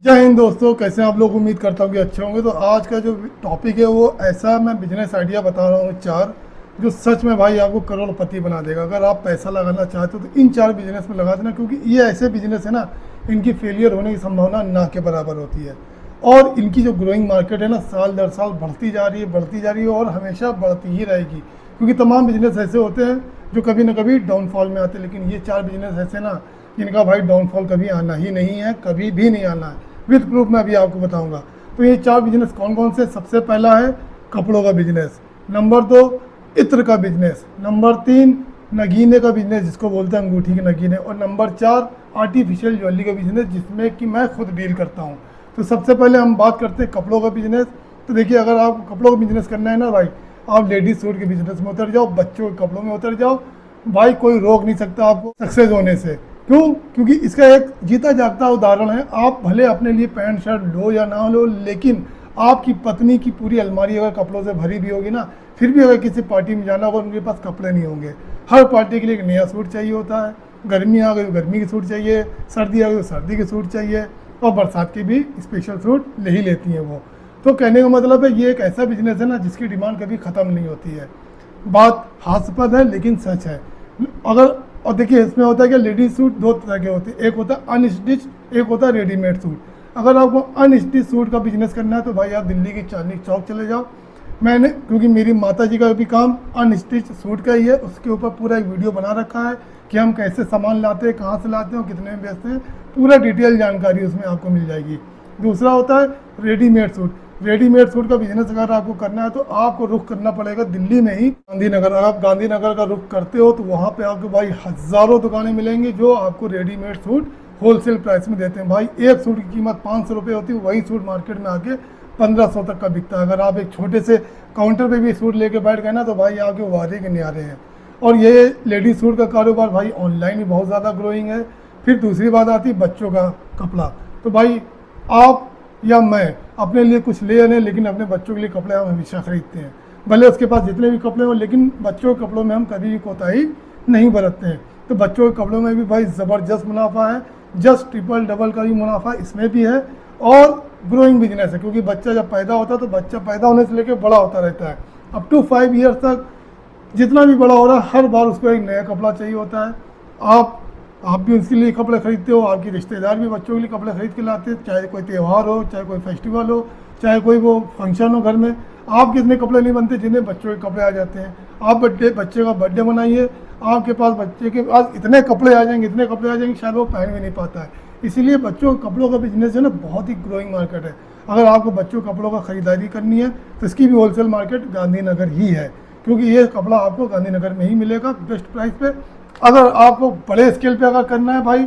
जय हिंद दोस्तों, कैसे हैं आप लोग। उम्मीद करता हूँ कि अच्छे होंगे। तो आज का जो टॉपिक है वो ऐसा मैं बिजनेस आइडिया बता रहा हूँ चार, जो सच में भाई आपको करोड़पति बना देगा। अगर आप पैसा लगाना चाहते हो तो इन चार बिजनेस में लगा देना, क्योंकि ये ऐसे बिजनेस है ना, इनकी फेलियर होने की संभावना ना के बराबर होती है। और इनकी जो ग्रोइंग मार्केट है ना, साल दर साल बढ़ती जा रही है, बढ़ती जा रही है और हमेशा बढ़ती ही रहेगी। क्योंकि तमाम बिजनेस ऐसे होते हैं जो कभी ना कभी डाउनफॉल में आते हैं, लेकिन ये चार बिजनेस ऐसे ना जिनका भाई डाउनफॉल कभी आना ही नहीं है, कभी भी नहीं आना है। विद प्रूफ मैं अभी आपको बताऊंगा। तो ये चार बिजनेस कौन कौन से। सबसे पहला है कपड़ों का बिजनेस, नंबर 2 इत्र का बिजनेस, नंबर 3 नगीने का बिजनेस जिसको बोलते हैं अंगूठी के नगीने, और नंबर 4 आर्टिफिशियल ज्वेलरी का बिजनेस जिसमें कि मैं खुद डील करता हूँ। तो सबसे पहले हम बात करते हैं कपड़ों का बिजनेस। तो देखिए, अगर आप कपड़ों का बिजनेस करना है ना भाई, आप लेडीज सूट के बिजनेस में उतर जाओ, बच्चों के कपड़ों में उतर जाओ, भाई कोई रोक नहीं सकता आपको सक्सेस होने से। क्यों? क्योंकि इसका एक जीता जागता उदाहरण है। आप भले अपने लिए पैंट शर्ट लो या ना लो, लेकिन आपकी पत्नी की पूरी अलमारी अगर कपड़ों से भरी भी होगी ना, फिर भी अगर किसी पार्टी में जाना होगा उनके पास कपड़े नहीं होंगे। हर पार्टी के लिए एक नया सूट चाहिए होता है। गर्मी आ गई तो गर्मी के सूट चाहिए, सर्दी आ गई तो सर्दी के सूट चाहिए, और बरसात के भी स्पेशल सूट ले ही लेती हैं वो। तो कहने का मतलब है, ये एक ऐसा बिजनेस है ना जिसकी डिमांड कभी ख़त्म नहीं होती है। बात हास्यास्पद है लेकिन सच है। अगर और देखिए, इसमें होता है कि लेडीज सूट दो तरह के होते हैं, एक होता है अनस्टिच, एक होता है रेडीमेड सूट। अगर आपको अनस्टिच सूट का बिजनेस करना है तो भाई आप दिल्ली की चांदनी चौक चले जाओ। मैंने, क्योंकि मेरी माता जी का भी काम अनस्टिच सूट का ही है, उसके ऊपर पूरा एक वीडियो बना रखा है कि हम कैसे सामान लाते हैं, कहाँ से लाते हैं और कितने में बेचते हैं। पूरा डिटेल जानकारी उसमें आपको मिल जाएगी। दूसरा होता है रेडीमेड सूट। रेडीमेड सूट का बिजनेस अगर आपको करना है तो आपको रुख करना पड़ेगा दिल्ली में ही गांधीनगर। अगर आप गांधीनगर का रुख करते हो तो वहाँ पे आपको भाई हज़ारों दुकानें मिलेंगी जो आपको रेडीमेड सूट होलसेल प्राइस में देते हैं। भाई एक सूट की कीमत 500 रुपये होती है, वही सूट मार्केट में आके 1500 तक का बिकता है। अगर आप एक छोटे से काउंटर पे भी सूट लेके बैठ गए ना तो भाई आपके वारे के न्यारे हैं। और ये लेडीज सूट का कारोबार भाई ऑनलाइन भी बहुत ज़्यादा ग्रोइंग है। फिर दूसरी बात आती है बच्चों का कपड़ा। तो भाई आप या मैं अपने लिए कुछ ले आने, लेकिन अपने बच्चों के लिए कपड़े हम हमेशा खरीदते हैं। भले उसके पास जितने भी कपड़े हों, लेकिन बच्चों के कपड़ों में हम कभी भी कोताही नहीं बरतते हैं। तो बच्चों के कपड़ों में भी भाई ज़बरदस्त मुनाफा है। जस्ट ट्रिपल डबल का भी मुनाफा इसमें भी है। और ग्रोइंग बिजनेस है, क्योंकि बच्चा जब पैदा होता है तो बच्चा पैदा होने से लेकर बड़ा होता रहता है। अप टू 5 ईयर्स तक जितना भी बड़ा हो रहा है, हर बार उसको एक नया कपड़ा चाहिए होता है। आप भी उसके लिए कपड़े खरीदते हो, आपके रिश्तेदार भी बच्चों के लिए कपड़े खरीद के लाते हैं, चाहे कोई त्यौहार हो, चाहे कोई फेस्टिवल हो, चाहे कोई वो फंक्शन हो घर में। आपके इतने कपड़े नहीं बनते जिन्हें बच्चों के कपड़े आ जाते हैं। आप बच्चे का बर्थडे मनाइए, आपके पास बच्चे के पास इतने कपड़े आ जाएंगे, इतने कपड़े आ जाएंगे, शायद वो पहन भी नहीं पाता है। इसीलिए बच्चों के कपड़ों का बिजनेस जो है ना, बहुत ही ग्रोइंग मार्केट है। अगर आपको बच्चों के कपड़ों का ख़रीदारी करनी है तो इसकी भी होलसेल मार्केट गांधीनगर ही है, क्योंकि ये कपड़ा आपको गांधीनगर में ही मिलेगा बेस्ट प्राइस पे। अगर आपको बड़े स्केल पे अगर करना है भाई,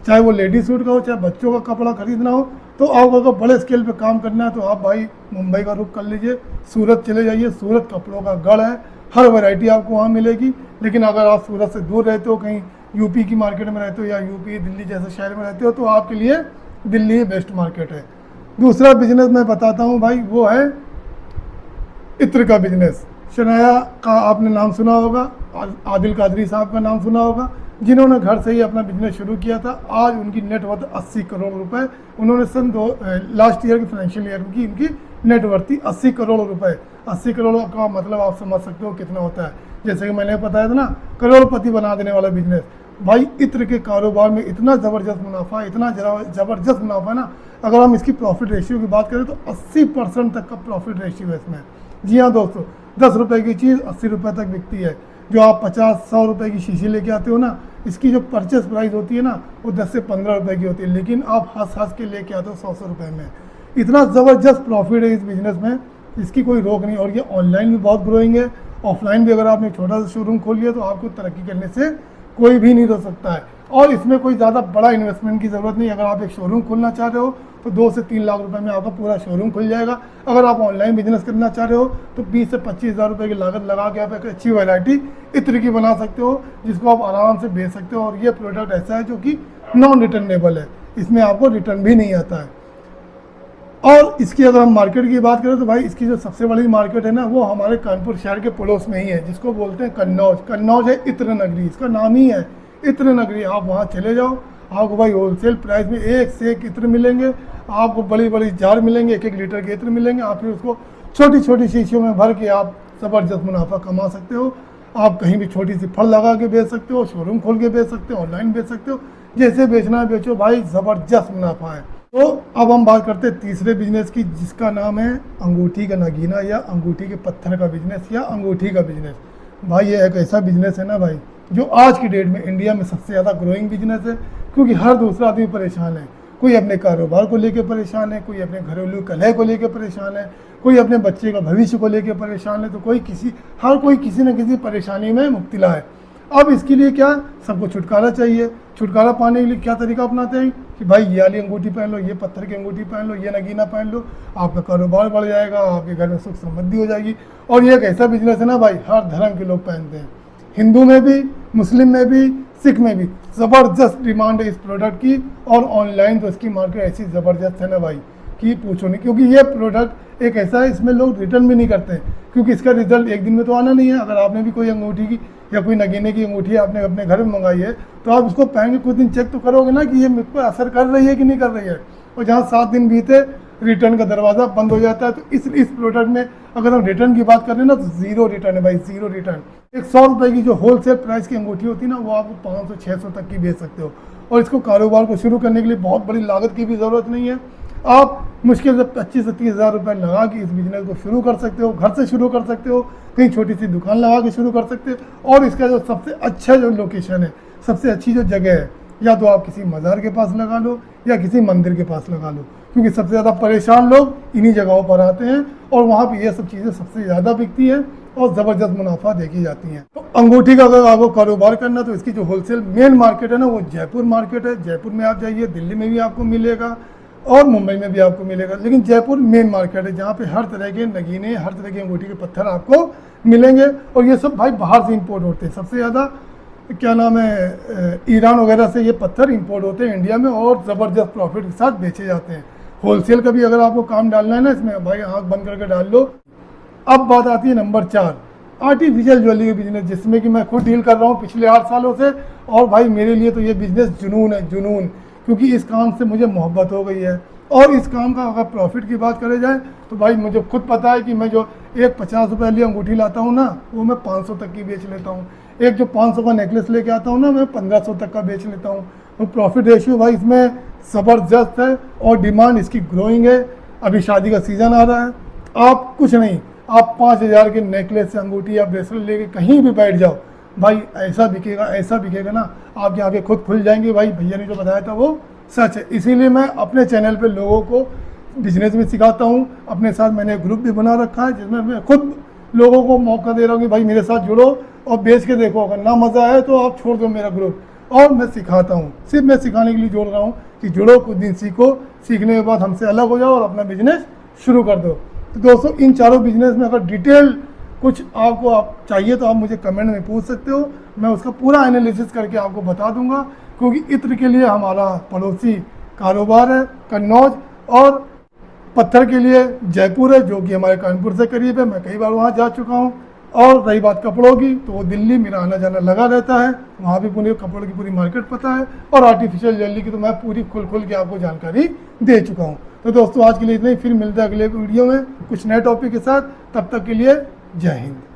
चाहे वो लेडीज सूट का हो, चाहे बच्चों का कपड़ा खरीदना हो, तो आपको अगर बड़े स्केल पे काम करना है तो आप भाई मुंबई का रुख कर लीजिए, सूरत चले जाइए। सूरत कपड़ों का गढ़ है, हर वैरायटी आपको वहाँ मिलेगी। लेकिन अगर आप सूरत से दूर रहते हो, कहीं यूपी की मार्केट में रहते हो या यूपी दिल्ली जैसे शहर में रहते हो, तो आपके लिए दिल्ली ही बेस्ट मार्केट है। दूसरा बिजनेस मैं बताता हूँ भाई, वो है इत्र का बिजनेस। शनाया का आपने नाम सुना होगा, आदिल कादरी साहब का नाम सुना होगा, जिन्होंने घर से ही अपना बिजनेस शुरू किया था। आज उनकी नेटवर्थ 80 करोड़ रुपए। उन्होंने लास्ट ईयर की फाइनेंशियल ईयर की इनकी नेटवर्थ थी 80 करोड़ रुपए। 80 करोड़ का मतलब आप समझ सकते हो कितना होता है। जैसे कि मैंने बताया था ना, करोड़पति बना देने वाला बिजनेस। भाई इत्र के कारोबार में इतना ज़बरदस्त मुनाफा, इतना ज़बरदस्त मुनाफा है ना। अगर हम इसकी प्रॉफिट रेशियो की बात करें तो 80% तक का प्रॉफिट रेशियो है इसमें। जी हाँ दोस्तों, 10 रुपये की चीज़ 80 रुपये तक बिकती है। जो आप 50-100 रुपये की शीशी लेके आते हो ना, इसकी जो परचेस प्राइस होती है ना, वो 10 से 15 रुपये की होती है, लेकिन आप हंस के लेके आते हो 100 रुपये में। इतना ज़बरदस्त प्रॉफिट है इस बिज़नेस में, इसकी कोई रोक नहीं। और ये ऑनलाइन भी बहुत ग्रोइंग है। ऑफलाइन भी अगर आपने छोटा सा शोरूम खोल लिया तो आपको तरक्की करने से कोई भी नहीं रोक सकता है। और इसमें कोई ज़्यादा बड़ा इन्वेस्टमेंट की ज़रूरत नहीं। अगर आप एक शोरूम खोलना चाह रहे हो तो 2 से 3 लाख रुपए में आपका पूरा शोरूम खुल जाएगा। अगर आप ऑनलाइन बिजनेस करना चाह रहे हो तो 20 से 25 हज़ार रुपये की लागत लगा के आप एक अच्छी वैरायटी इत्र की बना सकते हो, जिसको आप आराम से बेच सकते हो। और ये प्रोडक्ट ऐसा है जो कि नॉन रिटर्नेबल है, इसमें आपको रिटर्न भी नहीं आता है। और इसकी अगर हम मार्केट की बात करें तो भाई इसकी जो सबसे बड़ी मार्केट है ना, वो हमारे कानपुर शहर के पड़ोस में ही है, जिसको बोलते हैं कन्नौज। कन्नौज है इत्र नगरी, इसका नाम ही है इत्र नगरी। आप वहाँ चले जाओ, आपको भाई होलसेल प्राइस में एक से एक इत्र मिलेंगे, आपको बड़ी बड़ी जार मिलेंगे, 1-1 लीटर के इत्र मिलेंगे। आप फिर उसको छोटी छोटी शीशियों में भर के आप ज़बरदस्त मुनाफा कमा सकते हो। आप कहीं भी छोटी सी फल लगा के बेच सकते हो, शोरूम खोल के बेच सकते हो, ऑनलाइन बेच सकते हो, जैसे बेचना है बेचो भाई, ज़बरदस्त मुनाफा है। तो अब हम बात करते हैं तीसरे बिजनेस की, जिसका नाम है अंगूठी का नगीना या अंगूठी के पत्थर का बिजनेस या अंगूठी का बिजनेस। भाई ये एक ऐसा बिजनेस है ना भाई, जो आज की डेट में इंडिया में सबसे ज़्यादा ग्रोइंग बिजनेस है, क्योंकि हर दूसरा आदमी परेशान है। कोई अपने कारोबार को लेकर परेशान है, कोई अपने घरेलू कलह को लेकर परेशान है, कोई अपने बच्चे का भविष्य को लेकर परेशान है, तो हर कोई किसी न किसी परेशानी में मुब्तला है। अब इसके लिए क्या, सबको छुटकारा चाहिए। छुटकारा पाने के लिए क्या तरीका अपनाते हैं कि भाई ये वाली अंगूठी पहन लो, ये पत्थर की अंगूठी पहन लो, ये नगीना पहन लो, आपका कारोबार बढ़ जाएगा, आपके घर में सुख समृद्धि हो जाएगी। और ये एक ऐसा बिजनेस है ना भाई, हर धर्म के लोग पहनते हैं, हिंदू में भी, मुस्लिम में भी, सिख में भी ज़बरदस्त डिमांड है इस प्रोडक्ट की। और ऑनलाइन तो इसकी मार्केट ऐसी ज़बरदस्त है ना भाई कि पूछो नहीं, क्योंकि ये प्रोडक्ट एक ऐसा है, इसमें लोग रिटर्न भी नहीं करते, क्योंकि इसका रिजल्ट एक दिन में तो आना नहीं है। अगर आपने भी कोई अंगूठी की या कोई नगीने की अंगूठी आपने अपने घर में मंगाई है, तो आप इसको पहन के कुछ दिन चेक तो करोगे ना कि ये मुझ पर असर कर रही है कि नहीं कर रही है। और जहाँ 7 दिन बीते रिटर्न का दरवाज़ा बंद हो जाता है। तो इस प्रोडक्ट में अगर हम रिटर्न की बात कर रहे हैं ना, तो ज़ीरो रिटर्न है भाई, ज़ीरो रिटर्न। एक 100 रुपये की जो होलसेल प्राइस की अंगूठी होती है ना, वो आप 500-600 तक की बेच सकते हो। और इसको कारोबार को शुरू करने के लिए बहुत बड़ी लागत की भी ज़रूरत नहीं है। आप मुश्किल से 25 से 30 हज़ार रुपये लगा के इस बिज़नेस को शुरू कर सकते हो, घर से शुरू कर सकते हो, कहीं छोटी सी दुकान लगा के शुरू कर सकते हो। और इसका जो सबसे अच्छा जो लोकेशन है, सबसे अच्छी जो जगह है, या तो आप किसी मज़ार के पास लगा लो या किसी मंदिर के पास लगा लो, क्योंकि सबसे ज़्यादा परेशान लोग इन्हीं जगहों पर आते हैं और वहाँ पे ये सब चीज़ें सबसे ज़्यादा बिकती हैं और ज़बरदस्त मुनाफा देखी जाती हैं। तो अंगूठी का अगर आपको कारोबार करना, तो इसकी जो होलसेल मेन मार्केट है ना, वो जयपुर मार्केट है। जयपुर में आप जाइए, दिल्ली में भी आपको मिलेगा और मुंबई में भी आपको मिलेगा, लेकिन जयपुर मेन मार्केट है, जहाँ पे हर तरह के नगीने, हर तरह के अंगूठी के पत्थर आपको मिलेंगे। और ये सब भाई बाहर से इंपोर्ट होते हैं, सबसे ज़्यादा क्या नाम है, ईरान वगैरह से ये पत्थर इंपोर्ट होते हैं इंडिया में और ज़बरदस्त प्रॉफिट के साथ बेचे जाते हैं। होलसेल का भी अगर आपको काम डालना है ना इसमें, भाई आँख बंद करके डाल लो। अब बात आती है नंबर 4, आर्टिफिशियल ज्वेलरी का बिजनेस, जिसमें कि मैं खुद डील कर रहा हूँ पिछले 8 सालों से। और भाई मेरे लिए तो ये बिज़नेस जुनून है, जुनून, क्योंकि इस काम से मुझे मोहब्बत हो गई है। और इस काम का अगर प्रॉफिट की बात करे जाए, तो भाई मुझे खुद पता है कि मैं जो एक 50 रुपये वाली अंगूठी लाता हूँ ना, वो मैं 500 तक की बेच लेता हूँ। एक जो 500 का नेकलेस लेके आता हूँ ना, मैं 1500 तक का बेच लेता हूँ। तो प्रॉफिट रेशियो भाई इसमें ज़बरदस्त है और डिमांड इसकी ग्रोइंग है। अभी शादी का सीज़न आ रहा है, आप कुछ नहीं, आप 5000 के नेकलेस से अंगूठी या ब्रेसलेट लेके कहीं भी बैठ जाओ भाई, ऐसा बिकेगा ना, आपके आगे खुद खुल जाएंगे भाई, भैया ने जो बताया था वो सच है। इसीलिए मैं अपने चैनल पे लोगों को बिजनेस भी सिखाता हूँ। अपने साथ मैंने ग्रुप भी बना रखा है, जिसमें मैं खुद लोगों को मौका दे रहा हूँ कि भाई मेरे साथ जुड़ो और बेच के देखो, अगर ना मज़ा आए तो आप छोड़ दो मेरा ग्रुप। और मैं सिखाता हूँ, सिर्फ मैं सिखाने के लिए जोड़ रहा हूँ कि जुड़ो, कुछ दिन सीखो, सीखने के बाद हमसे अलग हो जाओ और अपना बिजनेस शुरू कर दो। तो दोस्तों, इन चारों बिजनेस में अगर डिटेल कुछ आपको चाहिए तो आप मुझे कमेंट में पूछ सकते हो, मैं उसका पूरा एनालिसिस करके आपको बता दूंगा। क्योंकि इत्र के लिए हमारा पड़ोसी कारोबार है कन्नौज, और पत्थर के लिए जयपुर है, जो कि हमारे कानपुर से करीब है, मैं कई बार वहाँ जा चुका हूँ। और रही बात कपड़ों की, तो वो दिल्ली मेरा आना जाना लगा रहता है, वहाँ भी पूरे कपड़ों की पूरी मार्केट पता है। और आर्टिफिशियल ज्वेलरी की तो मैं पूरी खुल के आपको जानकारी दे चुका हूँ। तो दोस्तों, आज के लिए इतना ही, फिर मिलते हैं अगले वीडियो में कुछ नए टॉपिक के साथ। तब तक के लिए जय हिंद।